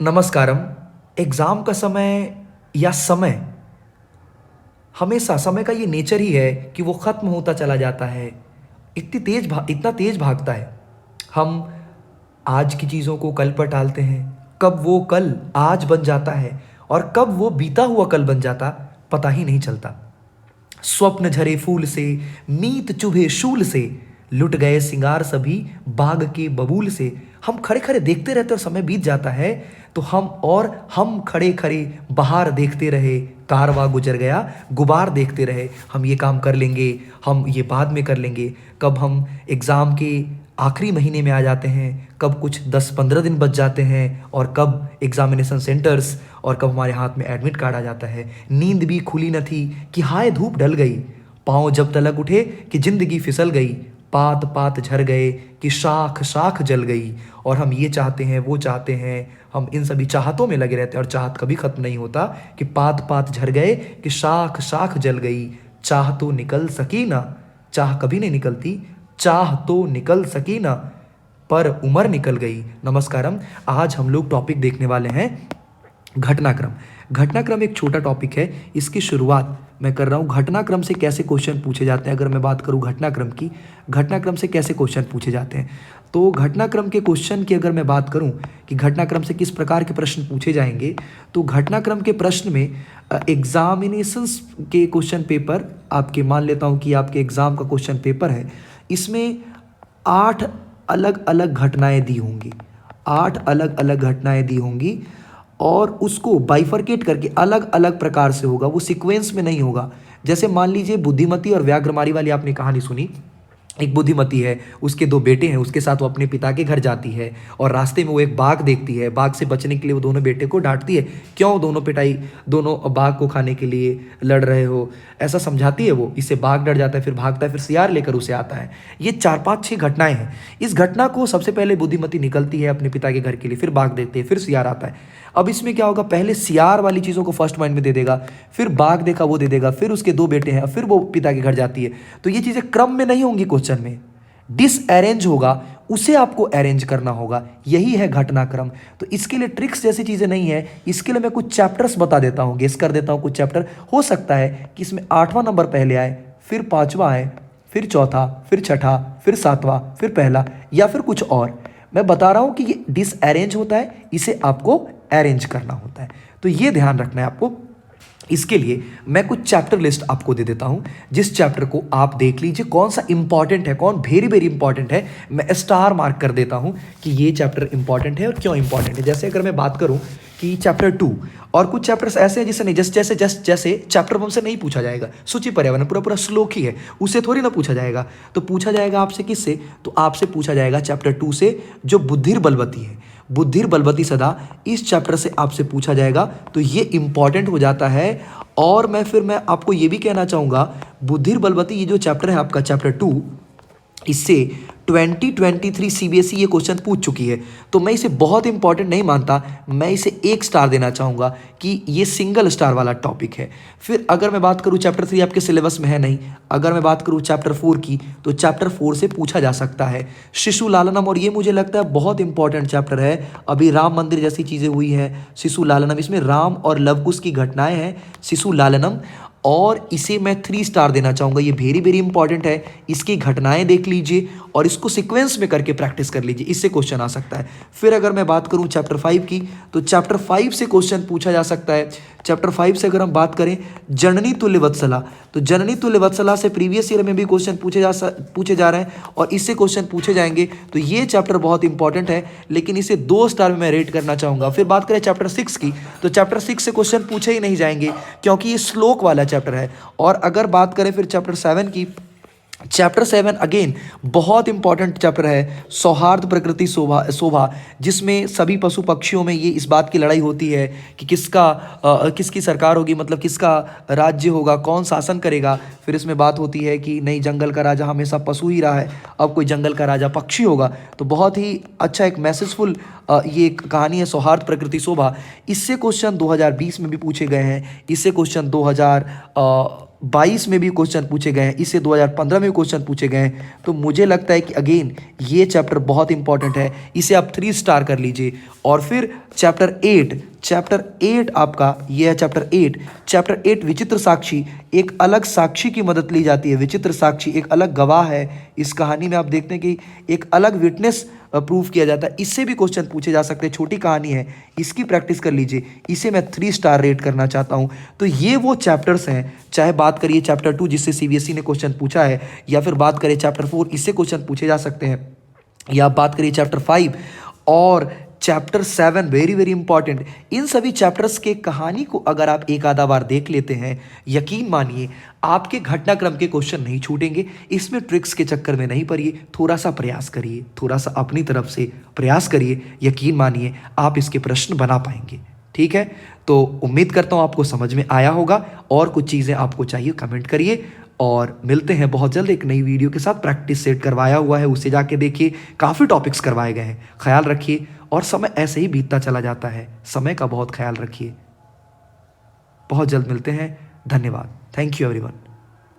नमस्कारम। Exam का समय या समय हमेशा समय का ये नेचर ही है कि वो ख़त्म होता चला जाता है। इतना तेज भागता है। हम आज की चीज़ों को कल पर टालते हैं। कब वो कल आज बन जाता है और कब वो बीता हुआ कल बन जाता, पता ही नहीं चलता। स्वप्न झरे फूल से, नीत चुभे शूल से, लुट गए सिंगार सभी बाग के बबूल से। हम खड़े खड़े देखते रहते और समय बीत जाता है। तो हम खड़े खड़े बहार देखते रहे, कारवां गुजर गया गुबार देखते रहे। हम ये काम कर लेंगे, हम ये बाद में कर लेंगे। कब हम एग्ज़ाम के आखिरी महीने में आ जाते हैं, कब कुछ 10-15 दिन बच जाते हैं, और कब एग्जामिनेशन सेंटर्स, और कब हमारे हाथ में एडमिट कार्ड आ जाता है। नींद भी खुली न थी कि हाय धूप ढल गई, पाँव जब तलक उठे कि जिंदगी फिसल गई, पात पात झर गए कि शाख शाख जल गई। और हम ये चाहते हैं, वो चाहते हैं, हम इन सभी चाहतों में लगे रहते हैं और चाहत कभी खत्म नहीं होता कि पात पात झर गए कि शाख शाख जल गई। चाह तो निकल सकी ना, चाह कभी नहीं निकलती, चाह तो निकल सकी ना, पर उम्र निकल गई। नमस्कारम। आज हम लोग टॉपिक देखने वाले हैं घटनाक्रम। घटनाक्रम एक छोटा टॉपिक है। इसकी शुरुआत मैं कर रहा हूँ घटनाक्रम से कैसे क्वेश्चन पूछे जाते हैं। अगर मैं बात करूँ घटनाक्रम की, घटनाक्रम से कैसे क्वेश्चन पूछे जाते हैं, तो घटनाक्रम के क्वेश्चन की अगर मैं बात करूँ कि घटनाक्रम से किस प्रकार के प्रश्न पूछे जाएंगे, तो घटनाक्रम के प्रश्न में एग्जामिनेशंस के क्वेश्चन पेपर, आपके मान लेता हूँ कि आपके एग्ज़ाम का क्वेश्चन पेपर है, इसमें 8 अलग अलग घटनाएं दी होंगी। 8 अलग अलग घटनाएं दी होंगी और उसको बाइफरकेट करके अलग अलग प्रकार से होगा, वो सीक्वेंस में नहीं होगा। जैसे मान लीजिए बुद्धिमती और व्याघ्रमारी वाली आपने कहानी सुनी। एक बुद्धिमती है, उसके 2 बेटे हैं, उसके साथ वो अपने पिता के घर जाती है और रास्ते में वो एक बाघ देखती है। बाघ से बचने के लिए वो दोनों बेटे को डांटती है, क्यों दोनों बाघ को खाने के लिए लड़ रहे हो, ऐसा समझाती है वो। इससे बाघ डर जाता है, फिर भागता है, फिर सियार लेकर उसे आता है। ये 4-5-6 घटनाएं हैं। इस घटना को सबसे पहले बुद्धिमती निकलती है अपने पिता के घर के लिए, फिर बाघ देखते हैं, फिर सियार आता है। अब इसमें क्या होगा, पहले सियार वाली चीज़ों को फर्स्ट माइंड में दे देगा, फिर बाघ देखा वो दे देगा, फिर उसके 2 बेटे हैं, फिर वो पिता के घर जाती है। तो ये चीज़ें क्रम में नहीं होंगी, क्वेश्चन में डिसअरेंज होगा, उसे आपको अरेंज करना होगा। यही है घटनाक्रम। तो इसके लिए ट्रिक्स जैसी चीज़ें नहीं है। इसके लिए मैं कुछ चैप्टर्स बता देता हूँ, गेस कर देता हूँ कुछ चैप्टर। हो सकता है कि इसमें 8वां नंबर पहले आए, फिर 5वां आए, फिर चौथा, फिर छठा, फिर 7वां, फिर पहला, या फिर कुछ और। मैं बता रहा हूँ कि ये डिसअरेंज होता है, इसे आपको अरेंज करना होता है। तो ये ध्यान रखना है आपको। इसके लिए मैं कुछ चैप्टर लिस्ट आपको दे देता हूं, जिस चैप्टर को आप देख लीजिए कौन सा इंपॉर्टेंट है, कौन वेरी वेरी इंपॉर्टेंट है। मैं स्टार मार्क कर देता हूं कि ये चैप्टर इंपॉर्टेंट है और क्यों इंपॉर्टेंट है। जैसे अगर मैं बात करूं कि चैप्टर 2, और कुछ चैप्टर्स ऐसे हैं जिससे नहीं, जैसे चैप्टर 1 से नहीं पूछा जाएगा। सूची पर्यावरण पूरा पूरा श्लोक ही है, उससे थोड़ी ना पूछा जाएगा। तो पूछा जाएगा आपसे किससे, तो आपसे पूछा जाएगा चैप्टर 2 से, जो बुद्धिर बलवती है। बुद्धिर बलवती सदा, इस चैप्टर से आपसे पूछा जाएगा। तो ये इंपॉर्टेंट हो जाता है। और मैं आपको ये भी कहना चाहूँगा, बुद्धिर बलवती ये जो चैप्टर है आपका, चैप्टर 2, इससे 2023 सीबीएसई ये क्वेश्चन पूछ चुकी है। तो मैं इसे बहुत इंपॉर्टेंट नहीं मानता, मैं इसे 1 स्टार देना चाहूँगा कि ये सिंगल स्टार वाला टॉपिक है। फिर अगर मैं बात करूँ, चैप्टर 3 आपके सिलेबस में है नहीं। अगर मैं बात करूँ चैप्टर 4 की, तो चैप्टर 4 से पूछा जा सकता है शिशु लालनम, और ये मुझे लगता है बहुत इंपॉर्टेंट चैप्टर है। अभी राम मंदिर जैसी चीज़ें हुई हैं, शिशु लालनम, इसमें राम और लवकुश की घटनाएं हैं, शिशु लालनम, और इसे मैं 3 स्टार देना चाहूँगा। ये वेरी वेरी इंपॉर्टेंट है। इसकी घटनाएं देख लीजिए और इसको सीक्वेंस में करके प्रैक्टिस कर लीजिए, इससे क्वेश्चन आ सकता है। फिर अगर मैं बात करूँ चैप्टर 5 की, तो चैप्टर 5 से क्वेश्चन पूछा जा सकता है। चैप्टर 5 से अगर हम बात करें जननी तुल्य वत्सला, तो जननी तुल्य वत्सला से प्रीवियस ईयर में भी क्वेश्चन पूछे जा रहे हैं और इससे क्वेश्चन पूछे जाएंगे। तो ये चैप्टर बहुत इंपॉर्टेंट है, लेकिन इसे 2 स्टार में मैं रेट करना चाहूँगा। फिर बात करें चैप्टर 6 की, तो चैप्टर 6 से क्वेश्चन पूछे ही नहीं जाएंगे, क्योंकि ये श्लोक वाला चैप्टर है। और अगर बात करें फिर चैप्टर 7 की, चैप्टर 7 अगेन बहुत इंपॉर्टेंट चैप्टर है, सौहार्द प्रकृति शोभा, जिसमें सभी पशु पक्षियों में ये इस बात की लड़ाई होती है कि किसकी सरकार होगी, मतलब किसका राज्य होगा, कौन शासन करेगा। फिर इसमें बात होती है कि नहीं, जंगल का राजा हमेशा पशु ही रहा है, अब कोई जंगल का राजा पक्षी होगा। तो बहुत ही अच्छा एक मैसेजफुल ये एक कहानी है, सौहार्द प्रकृति शोभा। इससे क्वेश्चन 2020 में भी पूछे गए हैं, इससे क्वेश्चन 2022 में भी क्वेश्चन पूछे गए हैं, इससे 2015 में भी क्वेश्चन पूछे गए हैं। तो मुझे लगता है कि अगेन ये चैप्टर बहुत इंपॉर्टेंट है, इसे आप 3 स्टार कर लीजिए। और फिर चैप्टर 8 आपका ये है चैप्टर 8 विचित्र साक्षी। एक अलग साक्षी की मदद ली जाती है, विचित्र साक्षी एक अलग गवाह है इस कहानी में। आप देखते हैं कि एक अलग विटनेस प्रूफ किया जाता है, इससे भी क्वेश्चन पूछे जा सकते हैं। छोटी कहानी है, इसकी प्रैक्टिस कर लीजिए। इसे मैं 3 स्टार रेट करना चाहता हूं। तो ये वो चैप्टर्स हैं, चाहे बात करिए चैप्टर 2 जिससे सीबीएसई ने क्वेश्चन पूछा है, या फिर बात करें चैप्टर 4 इससे क्वेश्चन पूछे जा सकते हैं, या आप बात करिए चैप्टर 5 और चैप्टर 7 वेरी वेरी इंपॉर्टेंट। इन सभी चैप्टर्स के कहानी को अगर आप एक आधा बार देख लेते हैं, यकीन मानिए आपके घटनाक्रम के क्वेश्चन नहीं छूटेंगे। इसमें ट्रिक्स के चक्कर में नहीं पड़िए, थोड़ा सा प्रयास करिए, थोड़ा सा अपनी तरफ से प्रयास करिए, यकीन मानिए आप इसके प्रश्न बना पाएंगे। ठीक है, तो उम्मीद करता हूँ आपको समझ में आया होगा। और कुछ चीज़ें आपको चाहिए कमेंट करिए, और मिलते हैं बहुत जल्द एक नई वीडियो के साथ। प्रैक्टिस सेट करवाया हुआ है, उसे जाके देखिए, काफ़ी टॉपिक्स करवाए गए हैं। ख्याल रखिए, और समय ऐसे ही बीतता चला जाता है, समय का बहुत ख्याल रखिए। बहुत जल्द मिलते हैं, धन्यवाद। Thank you everyone.